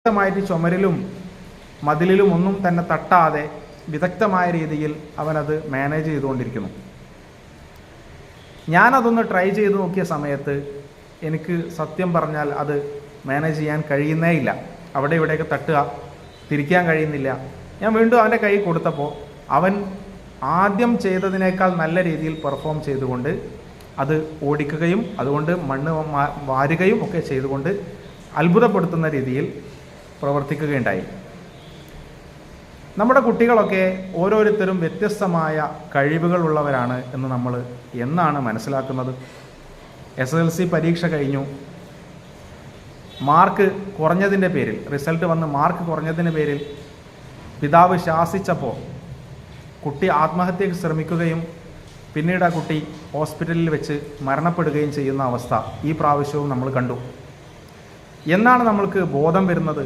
വ്യക്തമായിട്ട് ചുമരിലും മതിലിലും ഒന്നും തന്നെ തട്ടാതെ വിദഗ്ധമായ രീതിയിൽ അവനത് മാനേജ് ചെയ്തുകൊണ്ടിരിക്കുന്നു. ഞാനതൊന്ന് ട്രൈ ചെയ്ത് നോക്കിയ സമയത്ത് എനിക്ക് സത്യം പറഞ്ഞാൽ അത് മാനേജ് ചെയ്യാൻ കഴിയുന്നേ ഇല്ല. അവിടെ ഇവിടെയൊക്കെ തട്ടുക, തിരിക്കാൻ കഴിയുന്നില്ല. ഞാൻ വീണ്ടും അവൻ്റെ കൈ കൊടുത്തപ്പോൾ അവൻ ആദ്യം ചെയ്തതിനേക്കാൾ നല്ല രീതിയിൽ പെർഫോം ചെയ്തുകൊണ്ട് അത് ഓടിക്കുകയും അതുകൊണ്ട് മണ്ണ് വാരുകയും ഒക്കെ ചെയ്തുകൊണ്ട് അത്ഭുതപ്പെടുത്തുന്ന രീതിയിൽ പ്രവർത്തിക്കുകയുണ്ടായി. നമ്മുടെ കുട്ടികളൊക്കെ ഓരോരുത്തരും വ്യത്യസ്തമായ കഴിവുകളുള്ളവരാണ് എന്ന് നമ്മൾ എന്നാണ് മനസ്സിലാക്കുന്നത്? SSLC പരീക്ഷ കഴിഞ്ഞു, മാർക്ക് കുറഞ്ഞതിൻ്റെ പേരിൽ, റിസൾട്ട് വന്ന് മാർക്ക് കുറഞ്ഞതിൻ്റെ പേരിൽ പിതാവ് ശാസിച്ചപ്പോൾ കുട്ടി ആത്മഹത്യക്ക് ശ്രമിക്കുകയും പിന്നീട് ആ കുട്ടി ഹോസ്പിറ്റലിൽ വെച്ച് മരണപ്പെടുകയും ചെയ്യുന്ന അവസ്ഥ ഈ പ്രാവശ്യവും നമ്മൾ കണ്ടു. എന്നാണ് നമ്മൾക്ക് ബോധം വരുന്നത്?